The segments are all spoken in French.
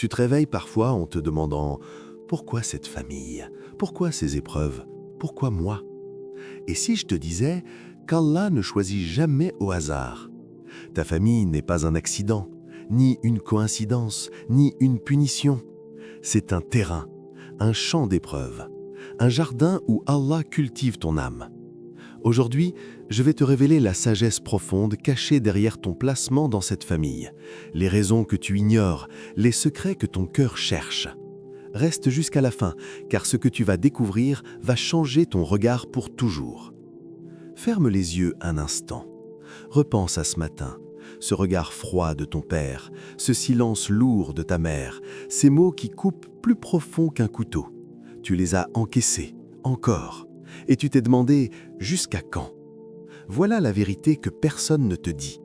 Tu te réveilles parfois en te demandant « Pourquoi cette famille? Pourquoi ces épreuves? Pourquoi moi ?» Et si je te disais qu'Allah ne choisit jamais au hasard? Ta famille n'est pas un accident, ni une coïncidence, ni une punition. C'est un terrain, un champ d'épreuves, un jardin où Allah cultive ton âme. Aujourd'hui, je vais te révéler la sagesse profonde cachée derrière ton placement dans cette famille, les raisons que tu ignores, les secrets que ton cœur cherche. Reste jusqu'à la fin, car ce que tu vas découvrir va changer ton regard pour toujours. Ferme les yeux un instant. Repense à ce matin, ce regard froid de ton père, ce silence lourd de ta mère, ces mots qui coupent plus profond qu'un couteau. Tu les as encaissés, encore, et tu t'es demandé « jusqu'à quand ?» Voilà la vérité que personne ne te dit.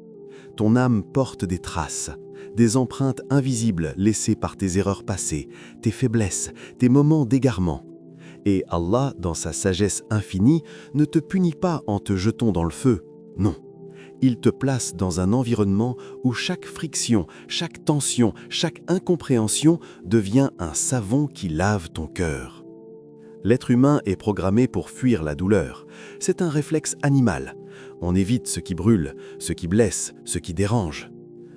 Ton âme porte des traces, des empreintes invisibles laissées par tes erreurs passées, tes faiblesses, tes moments d'égarement. Et Allah, dans sa sagesse infinie, ne te punit pas en te jetant dans le feu, non. Il te place dans un environnement où chaque friction, chaque tension, chaque incompréhension devient un savon qui lave ton cœur. L'être humain est programmé pour fuir la douleur. C'est un réflexe animal. On évite ce qui brûle, ce qui blesse, ce qui dérange.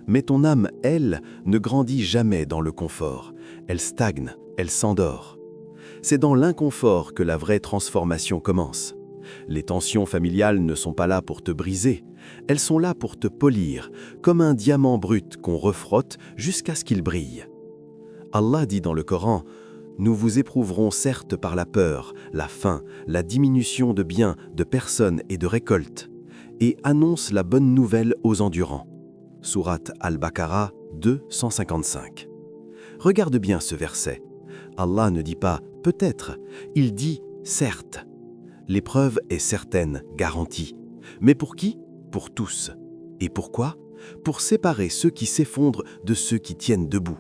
Mais ton âme, elle, ne grandit jamais dans le confort. Elle stagne, elle s'endort. C'est dans l'inconfort que la vraie transformation commence. Les tensions familiales ne sont pas là pour te briser. Elles sont là pour te polir, comme un diamant brut qu'on refrotte jusqu'à ce qu'il brille. Allah dit dans le Coran: nous vous éprouverons certes par la peur, la faim, la diminution de biens, de personnes et de récoltes, et annonce la bonne nouvelle aux endurants. Sourate Al-Baqarah 2, 155. Regarde bien ce verset. Allah ne dit pas « peut-être », il dit « certes ». L'épreuve est certaine, garantie. Mais pour qui? Pour tous. Et pourquoi? Pour séparer ceux qui s'effondrent de ceux qui tiennent debout.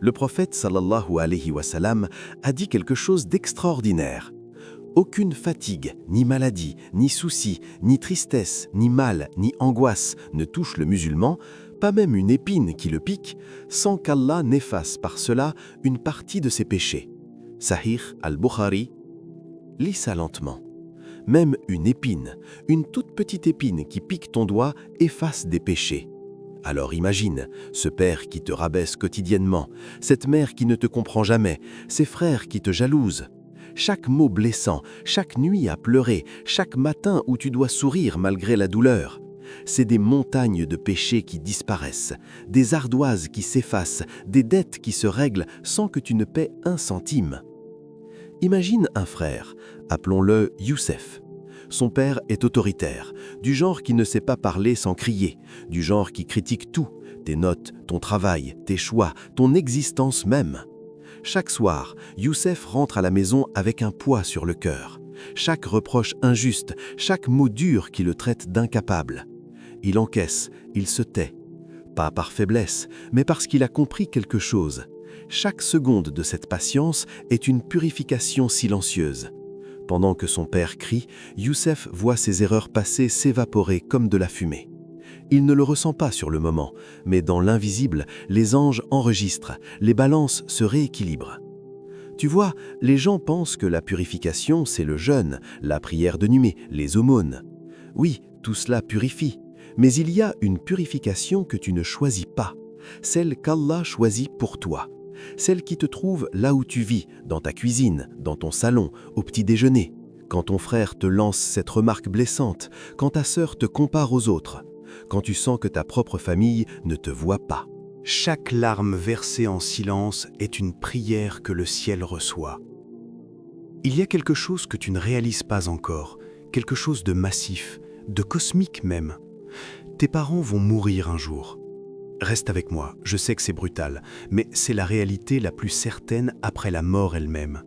Le prophète sallallahu alayhi wa sallam a dit quelque chose d'extraordinaire. Aucune fatigue, ni maladie, ni souci, ni tristesse, ni mal, ni angoisse ne touche le musulman, pas même une épine qui le pique, sans qu'Allah n'efface par cela une partie de ses péchés. Sahih al-Bukhari. Lis ça lentement. Même une épine, une toute petite épine qui pique ton doigt, efface des péchés. Alors imagine, ce père qui te rabaisse quotidiennement, cette mère qui ne te comprend jamais, ces frères qui te jalousent. Chaque mot blessant, chaque nuit à pleurer, chaque matin où tu dois sourire malgré la douleur. C'est des montagnes de péchés qui disparaissent, des ardoises qui s'effacent, des dettes qui se règlent sans que tu ne paies un centime. Imagine un frère, appelons-le Youssef. Son père est autoritaire, du genre qui ne sait pas parler sans crier, du genre qui critique tout, tes notes, ton travail, tes choix, ton existence même. Chaque soir, Youssef rentre à la maison avec un poids sur le cœur. Chaque reproche injuste, chaque mot dur qui le traite d'incapable. Il encaisse, il se tait. Pas par faiblesse, mais parce qu'il a compris quelque chose. Chaque seconde de cette patience est une purification silencieuse. Pendant que son père crie, Youssef voit ses erreurs passées s'évaporer comme de la fumée. Il ne le ressent pas sur le moment, mais dans l'invisible, les anges enregistrent, les balances se rééquilibrent. Tu vois, les gens pensent que la purification, c'est le jeûne, la prière de nuit, les aumônes. Oui, tout cela purifie, mais il y a une purification que tu ne choisis pas, celle qu'Allah choisit pour toi. Celle qui te trouve là où tu vis, dans ta cuisine, dans ton salon, au petit déjeuner, quand ton frère te lance cette remarque blessante, quand ta sœur te compare aux autres, quand tu sens que ta propre famille ne te voit pas. Chaque larme versée en silence est une prière que le ciel reçoit. Il y a quelque chose que tu ne réalises pas encore, quelque chose de massif, de cosmique même. Tes parents vont mourir un jour. Reste avec moi, je sais que c'est brutal, mais c'est la réalité la plus certaine après la mort elle-même.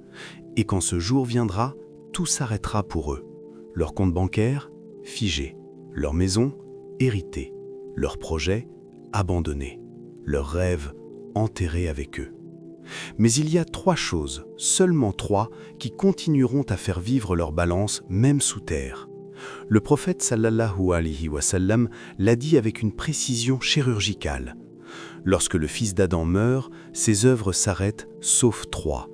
Et quand ce jour viendra, tout s'arrêtera pour eux. Leur compte bancaire, figé. Leur maison, héritée. Leurs projets, abandonnés. Leurs rêves, enterrés avec eux. Mais il y a 3 choses, seulement 3, qui continueront à faire vivre leur balance même sous terre. Le prophète sallallahu alayhi wa sallam l'a dit avec une précision chirurgicale. Lorsque le fils d'Adam meurt, ses œuvres s'arrêtent sauf trois: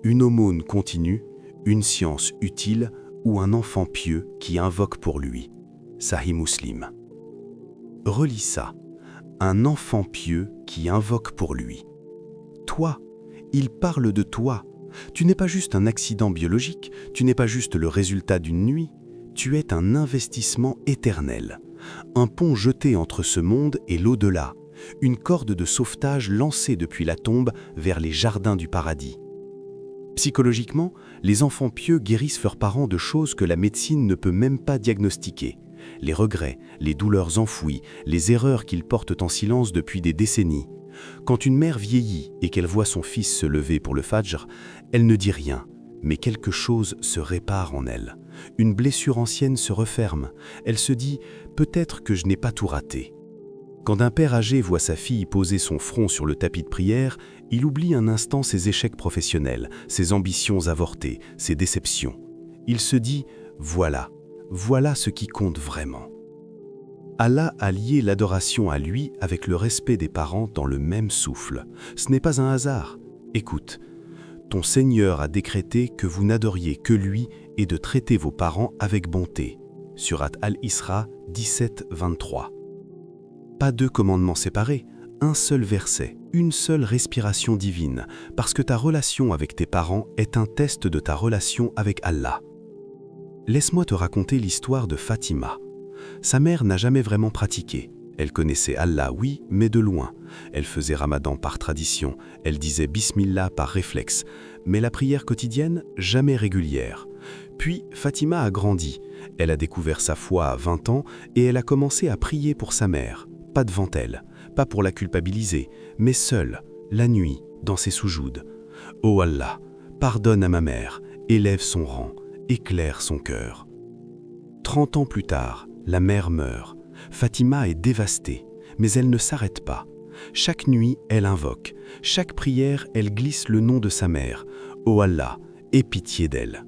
une aumône continue, une science utile ou un enfant pieux qui invoque pour lui. Sahih Muslim. Relis ça. Un enfant pieux qui invoque pour lui. Toi, il parle de toi. Tu n'es pas juste un accident biologique, tu n'es pas juste le résultat d'une nuit, tu es un investissement éternel, un pont jeté entre ce monde et l'au-delà, une corde de sauvetage lancée depuis la tombe vers les jardins du paradis. Psychologiquement, les enfants pieux guérissent leurs parents de choses que la médecine ne peut même pas diagnostiquer. Les regrets, les douleurs enfouies, les erreurs qu'ils portent en silence depuis des décennies. Quand une mère vieillit et qu'elle voit son fils se lever pour le Fajr, elle ne dit rien, mais quelque chose se répare en elle. Une blessure ancienne se referme. Elle se dit « peut-être que je n'ai pas tout raté ». Quand un père âgé voit sa fille poser son front sur le tapis de prière, il oublie un instant ses échecs professionnels, ses ambitions avortées, ses déceptions. Il se dit « voilà ce qui compte vraiment ». Allah a lié l'adoration à lui avec le respect des parents dans le même souffle. Ce n'est pas un hasard. Écoute, ton Seigneur a décrété que vous n'adoriez que lui et de traiter vos parents avec bonté. Surat Al-Isra 17-23. Pas deux commandements séparés, un seul verset, une seule respiration divine, parce que ta relation avec tes parents est un test de ta relation avec Allah. Laisse-moi te raconter l'histoire de Fatima. Sa mère n'a jamais vraiment pratiqué. Elle connaissait Allah, oui, mais de loin. Elle faisait Ramadan par tradition, elle disait Bismillah par réflexe, mais la prière quotidienne, jamais régulière. Puis Fatima a grandi. Elle a découvert sa foi à 20 ans et elle a commencé à prier pour sa mère. Pas devant elle, pas pour la culpabiliser, mais seule, la nuit, dans ses soujouds. « Oh Allah, pardonne à ma mère, élève son rang, éclaire son cœur. » 30 ans plus tard, la mère meurt. Fatima est dévastée, mais elle ne s'arrête pas. Chaque nuit, elle invoque. Chaque prière, elle glisse le nom de sa mère. « Oh Allah, aie pitié d'elle. »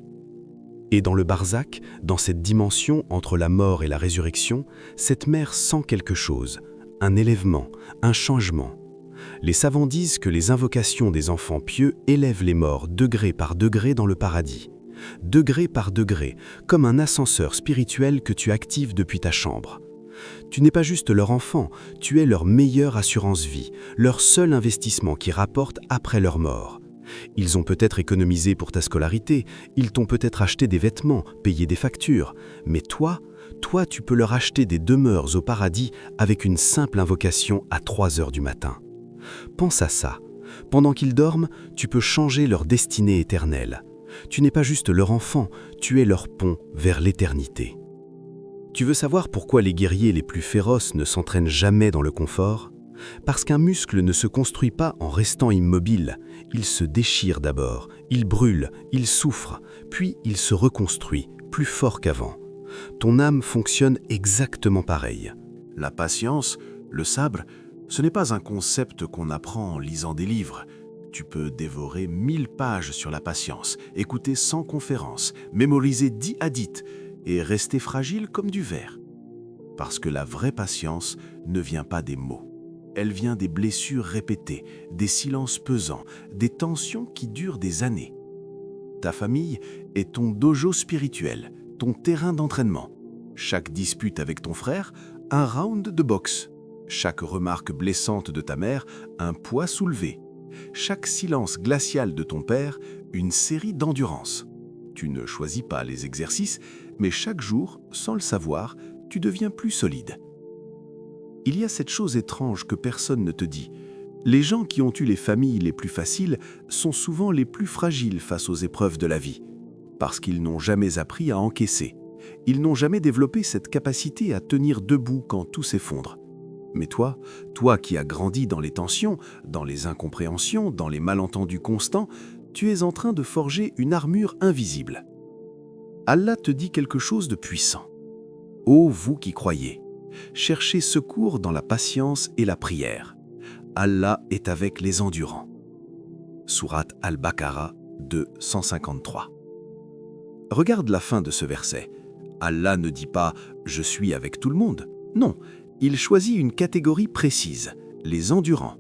Et dans le barzakh, dans cette dimension entre la mort et la résurrection, cette mère sent quelque chose, un élèvement, un changement. Les savants disent que les invocations des enfants pieux élèvent les morts degré par degré dans le paradis. Degré par degré, comme un ascenseur spirituel que tu actives depuis ta chambre. Tu n'es pas juste leur enfant, tu es leur meilleure assurance vie, leur seul investissement qui rapporte après leur mort. Ils ont peut-être économisé pour ta scolarité, ils t'ont peut-être acheté des vêtements, payé des factures, mais toi, tu peux leur acheter des demeures au paradis avec une simple invocation à 3 heures du matin. Pense à ça. Pendant qu'ils dorment, tu peux changer leur destinée éternelle. Tu n'es pas juste leur enfant, tu es leur pont vers l'éternité. Tu veux savoir pourquoi les guerriers les plus féroces ne s'entraînent jamais dans le confort ? Parce qu'un muscle ne se construit pas en restant immobile. Il se déchire d'abord, il brûle, il souffre, puis il se reconstruit, plus fort qu'avant. Ton âme fonctionne exactement pareil. La patience, le sabre, ce n'est pas un concept qu'on apprend en lisant des livres. Tu peux dévorer 1000 pages sur la patience, écouter 100 conférences, mémoriser 10 hadiths et rester fragile comme du verre. Parce que la vraie patience ne vient pas des mots. Elle vient des blessures répétées, des silences pesants, des tensions qui durent des années. Ta famille est ton dojo spirituel, ton terrain d'entraînement. Chaque dispute avec ton frère, un round de boxe. Chaque remarque blessante de ta mère, un poids soulevé. Chaque silence glacial de ton père, une série d'endurances. Tu ne choisis pas les exercices, mais chaque jour, sans le savoir, tu deviens plus solide. Il y a cette chose étrange que personne ne te dit. Les gens qui ont eu les familles les plus faciles sont souvent les plus fragiles face aux épreuves de la vie, parce qu'ils n'ont jamais appris à encaisser. Ils n'ont jamais développé cette capacité à tenir debout quand tout s'effondre. Mais toi qui as grandi dans les tensions, dans les incompréhensions, dans les malentendus constants, tu es en train de forger une armure invisible. Allah te dit quelque chose de puissant. Ô vous qui croyez, cherchez secours dans la patience et la prière. Allah est avec les endurants. Surat Al-Baqarah 2:153. Regarde la fin de ce verset. Allah ne dit pas « je suis avec tout le monde ». Non, il choisit une catégorie précise, les endurants,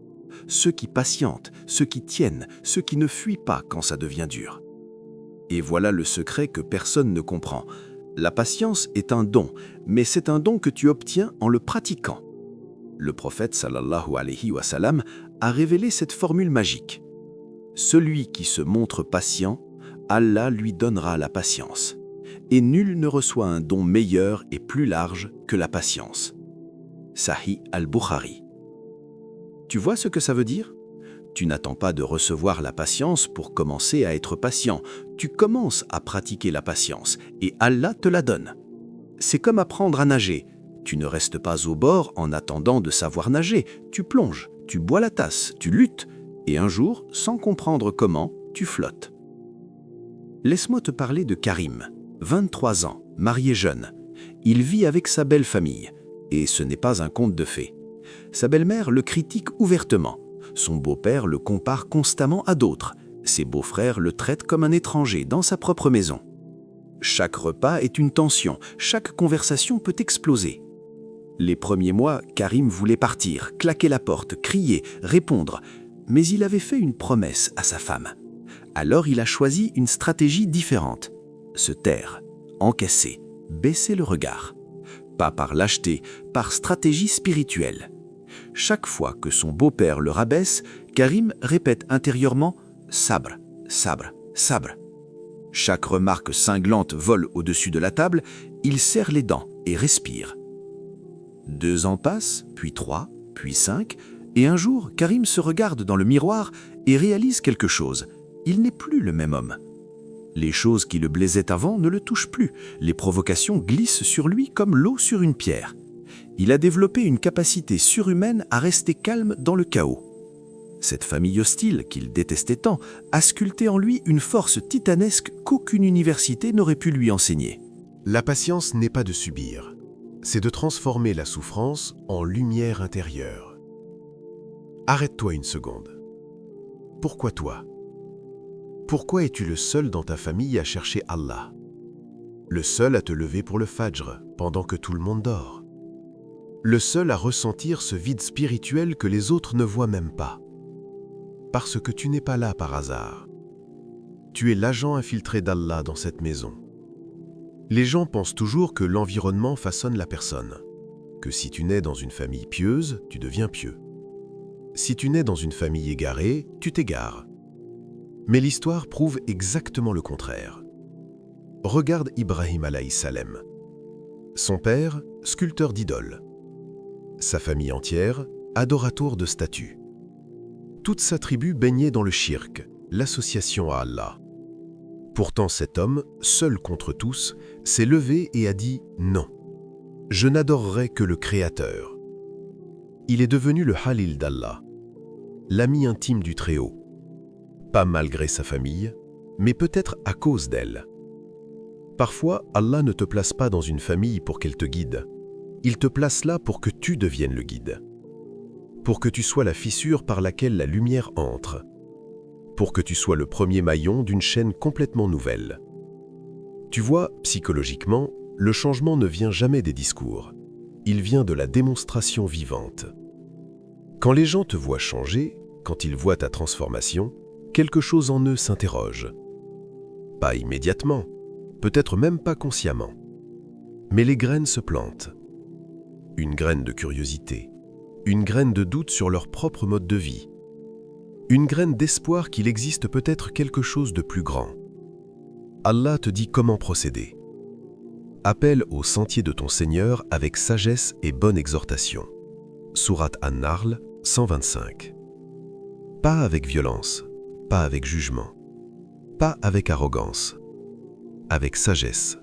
ceux qui patientent, ceux qui tiennent, ceux qui ne fuient pas quand ça devient dur. Et voilà le secret que personne ne comprend. La patience est un don, mais c'est un don que tu obtiens en le pratiquant. Le prophète sallallahu alayhi wa sallam a révélé cette formule magique. Celui qui se montre patient, Allah lui donnera la patience. Et nul ne reçoit un don meilleur et plus large que la patience. Sahih al-Bukhari. Tu vois ce que ça veut dire? Tu n'attends pas de recevoir la patience pour commencer à être patient. Tu commences à pratiquer la patience et Allah te la donne. C'est comme apprendre à nager. Tu ne restes pas au bord en attendant de savoir nager. Tu plonges, tu bois la tasse, tu luttes et un jour, sans comprendre comment, tu flottes. Laisse-moi te parler de Karim, 23 ans, marié jeune. Il vit avec sa belle famille et ce n'est pas un conte de fées. Sa belle-mère le critique ouvertement. Son beau-père le compare constamment à d'autres. Ses beaux-frères le traitent comme un étranger dans sa propre maison. Chaque repas est une tension, chaque conversation peut exploser. Les premiers mois, Karim voulait partir, claquer la porte, crier, répondre. Mais il avait fait une promesse à sa femme. Alors il a choisi une stratégie différente. Se taire, encaisser, baisser le regard. Pas par lâcheté, par stratégie spirituelle. Chaque fois que son beau-père le rabaisse, Karim répète intérieurement « sabre, sabre, sabre ». Chaque remarque cinglante vole au-dessus de la table, il serre les dents et respire. 2 ans passent, puis 3, puis 5, et un jour, Karim se regarde dans le miroir et réalise quelque chose. Il n'est plus le même homme. Les choses qui le blaisaient avant ne le touchent plus. Les provocations glissent sur lui comme l'eau sur une pierre. Il a développé une capacité surhumaine à rester calme dans le chaos. Cette famille hostile, qu'il détestait tant, a sculpté en lui une force titanesque qu'aucune université n'aurait pu lui enseigner. La patience n'est pas de subir, c'est de transformer la souffrance en lumière intérieure. Arrête-toi une seconde. Pourquoi toi? Pourquoi es-tu le seul dans ta famille à chercher Allah? Le seul à te lever pour le Fajr pendant que tout le monde dort? Le seul à ressentir ce vide spirituel que les autres ne voient même pas? Parce que tu n'es pas là par hasard. Tu es l'agent infiltré d'Allah dans cette maison. Les gens pensent toujours que l'environnement façonne la personne, que si tu nais dans une famille pieuse, tu deviens pieux. Si tu nais dans une famille égarée, tu t'égares. Mais l'histoire prouve exactement le contraire. Regarde Ibrahim alayhi salam. Son père, sculpteur d'idoles. Sa famille entière, adorateur de statues. Toute sa tribu baignait dans le shirk, l'association à Allah. Pourtant cet homme, seul contre tous, s'est levé et a dit « Non, je n'adorerai que le Créateur ». Il est devenu le Halil d'Allah, l'ami intime du Très-Haut. Pas malgré sa famille, mais peut-être à cause d'elle. Parfois, Allah ne te place pas dans une famille pour qu'elle te guide. Il te place là pour que tu deviennes le guide. Pour que tu sois la fissure par laquelle la lumière entre. Pour que tu sois le premier maillon d'une chaîne complètement nouvelle. Tu vois, psychologiquement, le changement ne vient jamais des discours. Il vient de la démonstration vivante. Quand les gens te voient changer, quand ils voient ta transformation, quelque chose en eux s'interroge. Pas immédiatement, peut-être même pas consciemment. Mais les graines se plantent. Une graine de curiosité, une graine de doute sur leur propre mode de vie, une graine d'espoir qu'il existe peut-être quelque chose de plus grand. Allah te dit comment procéder. Appelle au sentier de ton Seigneur avec sagesse et bonne exhortation. Sourate An-Nahl 125. Pas avec violence, pas avec jugement, pas avec arrogance, avec sagesse,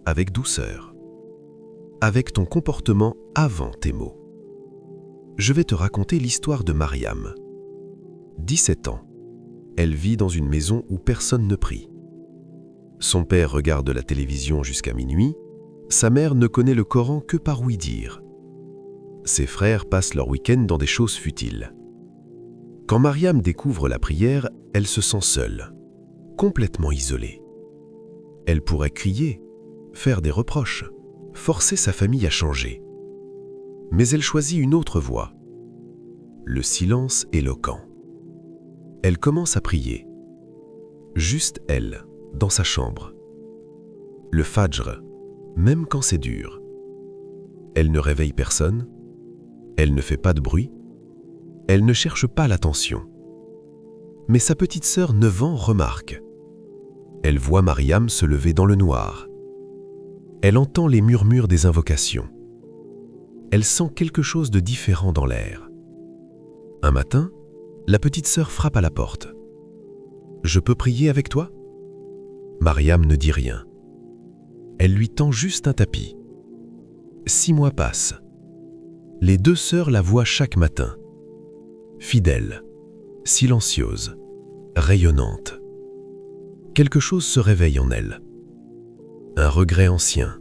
avec douceur, avec ton comportement avant tes mots. Je vais te raconter l'histoire de Mariam. 17 ans. Elle vit dans une maison où personne ne prie. Son père regarde la télévision jusqu'à minuit, sa mère ne connaît le Coran que par ouï-dire. Ses frères passent leur week-end dans des choses futiles. Quand Mariam découvre la prière, elle se sent seule, complètement isolée. Elle pourrait crier, faire des reproches, forcer sa famille à changer. Mais elle choisit une autre voie. le silence éloquent. Elle commence à prier. Juste elle, dans sa chambre. Le Fajr, même quand c'est dur. Elle ne réveille personne. Elle ne fait pas de bruit. Elle ne cherche pas l'attention. Mais sa petite sœur 9 ans remarque. Elle voit Mariam se lever dans le noir. Elle entend les murmures des invocations. Elle sent quelque chose de différent dans l'air. Un matin, la petite sœur frappe à la porte. « Je peux prier avec toi ?» Mariam ne dit rien. Elle lui tend juste un tapis. 6 mois passent. Les 2 sœurs la voient chaque matin. Fidèle, silencieuse, rayonnante. Quelque chose se réveille en elle. Un regret ancien.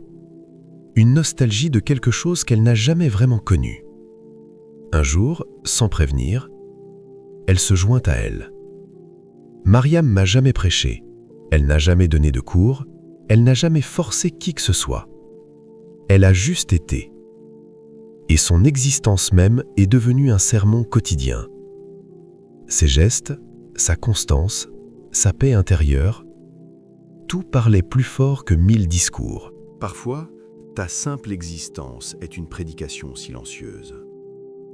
Une nostalgie de quelque chose qu'elle n'a jamais vraiment connu. Un jour, sans prévenir, elle se joint à elle. Mariam m'a jamais prêché, elle n'a jamais donné de cours, elle n'a jamais forcé qui que ce soit. Elle a juste été. Et son existence même est devenue un sermon quotidien. Ses gestes, sa constance, sa paix intérieure, tout parlait plus fort que 1000 discours. Parfois, ta simple existence est une prédication silencieuse.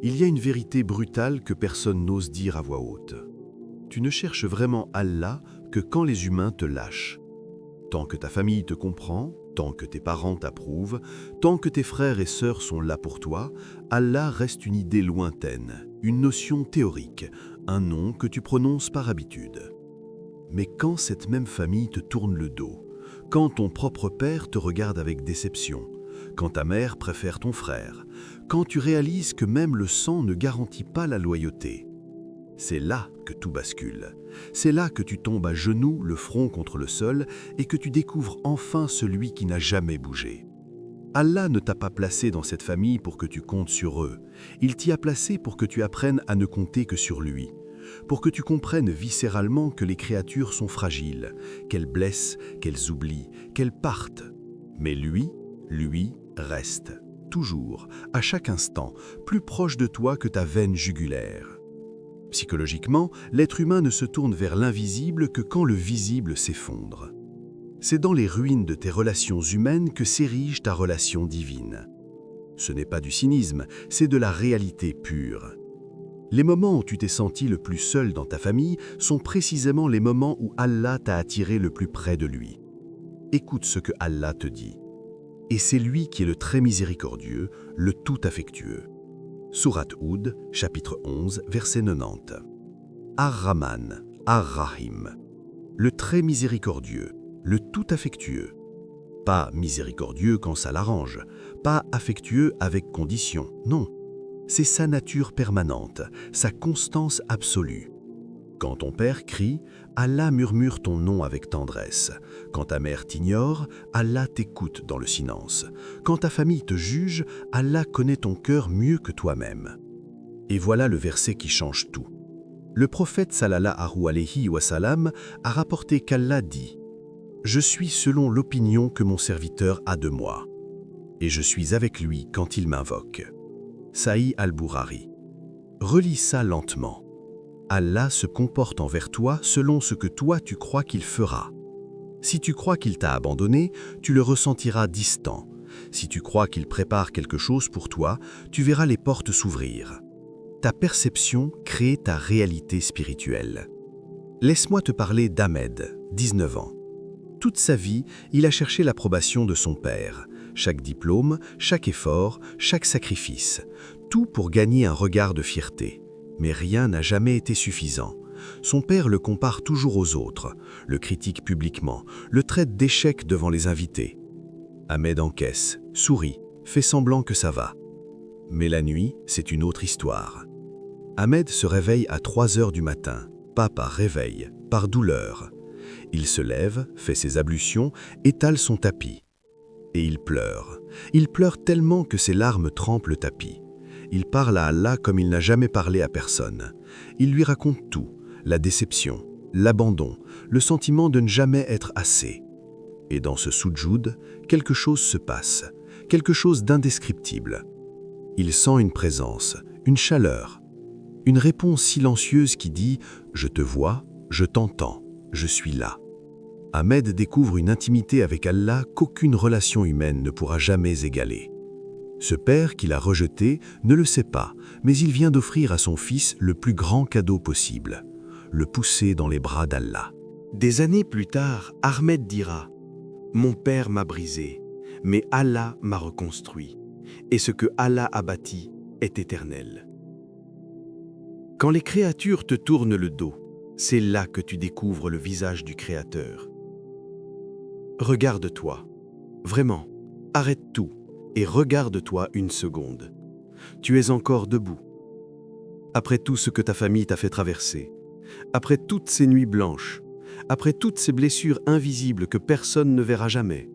Il y a une vérité brutale que personne n'ose dire à voix haute. Tu ne cherches vraiment Allah que quand les humains te lâchent. Tant que ta famille te comprend, tant que tes parents t'approuvent, tant que tes frères et sœurs sont là pour toi, Allah reste une idée lointaine, une notion théorique, un nom que tu prononces par habitude. Mais quand cette même famille te tourne le dos, quand ton propre père te regarde avec déception, quand ta mère préfère ton frère, quand tu réalises que même le sang ne garantit pas la loyauté, c'est là que tout bascule. C'est là que tu tombes à genoux, le front contre le sol, et que tu découvres enfin celui qui n'a jamais bougé. Allah ne t'a pas placé dans cette famille pour que tu comptes sur eux. Il t'y a placé pour que tu apprennes à ne compter que sur lui. Pour que tu comprennes viscéralement que les créatures sont fragiles, qu'elles blessent, qu'elles oublient, qu'elles partent. Mais lui reste, toujours, à chaque instant, plus proche de toi que ta veine jugulaire. Psychologiquement, l'être humain ne se tourne vers l'invisible que quand le visible s'effondre. C'est dans les ruines de tes relations humaines que s'érige ta relation divine. Ce n'est pas du cynisme, c'est de la réalité pure. Les moments où tu t'es senti le plus seul dans ta famille sont précisément les moments où Allah t'a attiré le plus près de lui. Écoute ce que Allah te dit. Et c'est lui qui est le très miséricordieux, le tout affectueux. Sourate Hud, chapitre 11, verset 90. Ar-Rahman, Ar-Rahim. Le très miséricordieux, le tout affectueux. Pas miséricordieux quand ça l'arrange, pas affectueux avec condition, non. C'est sa nature permanente, sa constance absolue. Quand ton père crie, Allah murmure ton nom avec tendresse. Quand ta mère t'ignore, Allah t'écoute dans le silence. Quand ta famille te juge, Allah connaît ton cœur mieux que toi-même. Et voilà le verset qui change tout. Le prophète sallallahu alayhi wa sallam a rapporté qu'Allah dit « Je suis selon l'opinion que mon serviteur a de moi, et je suis avec lui quand il m'invoque. » Sahih al-Bukhari. Relis ça lentement. Allah se comporte envers toi selon ce que toi tu crois qu'il fera. Si tu crois qu'il t'a abandonné, tu le ressentiras distant. Si tu crois qu'il prépare quelque chose pour toi, tu verras les portes s'ouvrir. Ta perception crée ta réalité spirituelle. Laisse-moi te parler d'Ahmed, 19 ans. Toute sa vie, il a cherché l'approbation de son père. Chaque diplôme, chaque effort, chaque sacrifice. Tout pour gagner un regard de fierté. Mais rien n'a jamais été suffisant. Son père le compare toujours aux autres, le critique publiquement, le traite d'échec devant les invités. Ahmed encaisse, sourit, fait semblant que ça va. Mais la nuit, c'est une autre histoire. Ahmed se réveille à 3 heures du matin, pas par réveil, par douleur. Il se lève, fait ses ablutions, étale son tapis. Et il pleure. Il pleure tellement que ses larmes trempent le tapis. Il parle à Allah comme il n'a jamais parlé à personne. Il lui raconte tout, la déception, l'abandon, le sentiment de ne jamais être assez. Et dans ce soudjoud, quelque chose se passe, quelque chose d'indescriptible. Il sent une présence, une chaleur. Une réponse silencieuse qui dit « Je te vois, je t'entends, je suis là ». Ahmed découvre une intimité avec Allah qu'aucune relation humaine ne pourra jamais égaler. Ce père qu'il a rejeté ne le sait pas, mais il vient d'offrir à son fils le plus grand cadeau possible, le pousser dans les bras d'Allah. Des années plus tard, Ahmed dira « Mon père m'a brisé, mais Allah m'a reconstruit, et ce que Allah a bâti est éternel. » Quand les créatures te tournent le dos, c'est là que tu découvres le visage du Créateur. Regarde-toi, vraiment, arrête tout et regarde-toi une seconde. Tu es encore debout. Après tout ce que ta famille t'a fait traverser, après toutes ces nuits blanches, après toutes ces blessures invisibles que personne ne verra jamais,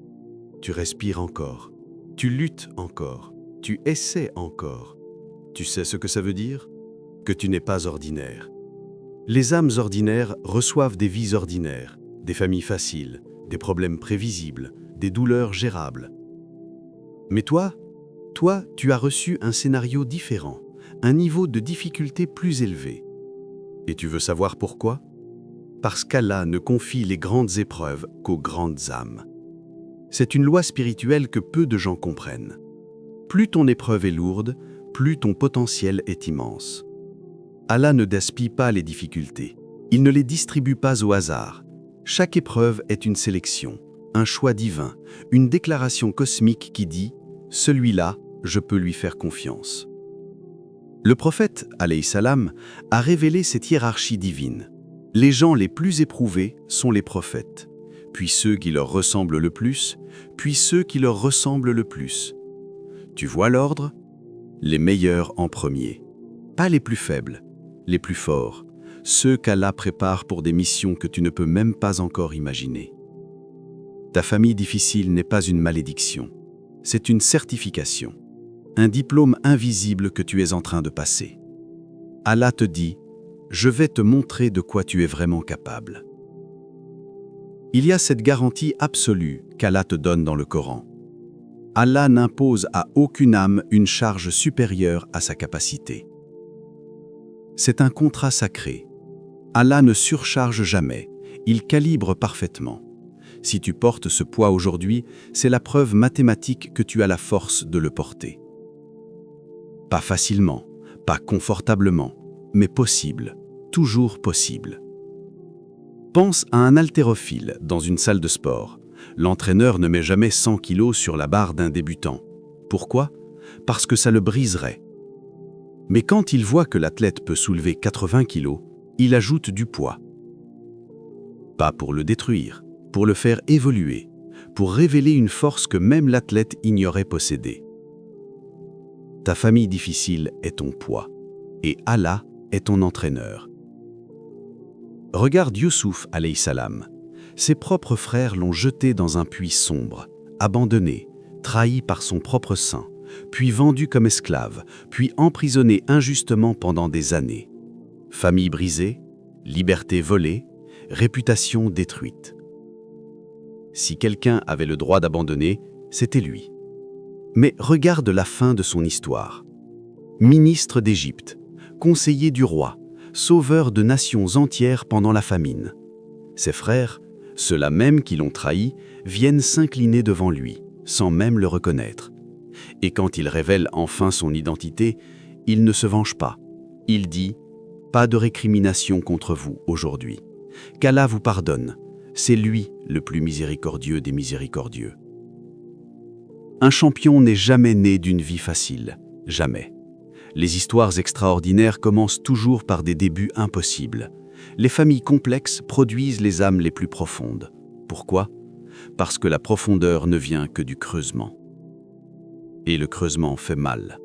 tu respires encore, tu luttes encore, tu essaies encore. Tu sais ce que ça veut dire ? Que tu n'es pas ordinaire. Les âmes ordinaires reçoivent des vies ordinaires, des familles faciles, des problèmes prévisibles, des douleurs gérables. Mais toi, tu as reçu un scénario différent, un niveau de difficulté plus élevé. Et tu veux savoir pourquoi ? Parce qu'Allah ne confie les grandes épreuves qu'aux grandes âmes. C'est une loi spirituelle que peu de gens comprennent. Plus ton épreuve est lourde, plus ton potentiel est immense. Allah ne gaspille pas les difficultés. Il ne les distribue pas au hasard. Chaque épreuve est une sélection, un choix divin, une déclaration cosmique qui dit « Celui-là, je peux lui faire confiance ». Le prophète, alayhi salam, a révélé cette hiérarchie divine. Les gens les plus éprouvés sont les prophètes, puis ceux qui leur ressemblent le plus, puis ceux qui leur ressemblent le plus. Tu vois l'ordre ? Les meilleurs en premier, pas les plus faibles, les plus forts, ceux qu'Allah prépare pour des missions que tu ne peux même pas encore imaginer. Ta famille difficile n'est pas une malédiction, c'est une certification, un diplôme invisible que tu es en train de passer. Allah te dit « Je vais te montrer de quoi tu es vraiment capable ». Il y a cette garantie absolue qu'Allah te donne dans le Coran. Allah n'impose à aucune âme une charge supérieure à sa capacité. C'est un contrat sacré. Allah ne surcharge jamais, il calibre parfaitement. Si tu portes ce poids aujourd'hui, c'est la preuve mathématique que tu as la force de le porter. Pas facilement, pas confortablement, mais possible, toujours possible. Pense à un haltérophile dans une salle de sport. L'entraîneur ne met jamais 100 kilos sur la barre d'un débutant. Pourquoi ? Parce que ça le briserait. Mais quand il voit que l'athlète peut soulever 80 kilos, il ajoute du poids. Pas pour le détruire, pour le faire évoluer, pour révéler une force que même l'athlète ignorait posséder. Ta famille difficile est ton poids, et Allah est ton entraîneur. Regarde Youssouf alayhi salam. Ses propres frères l'ont jeté dans un puits sombre, abandonné, trahi par son propre sang, puis vendu comme esclave, puis emprisonné injustement pendant des années. Famille brisée, liberté volée, réputation détruite. Si quelqu'un avait le droit d'abandonner, c'était lui. Mais regarde la fin de son histoire. Ministre d'Égypte, conseiller du roi, sauveur de nations entières pendant la famine. Ses frères, ceux-là même qui l'ont trahi, viennent s'incliner devant lui, sans même le reconnaître. Et quand il révèle enfin son identité, il ne se venge pas. Il dit « Pas de récrimination contre vous aujourd'hui. Qu'Allah vous pardonne. C'est lui le plus miséricordieux des miséricordieux. » Un champion n'est jamais né d'une vie facile. Jamais. Les histoires extraordinaires commencent toujours par des débuts impossibles. Les familles complexes produisent les âmes les plus profondes. Pourquoi ? Parce que la profondeur ne vient que du creusement. Et le creusement fait mal.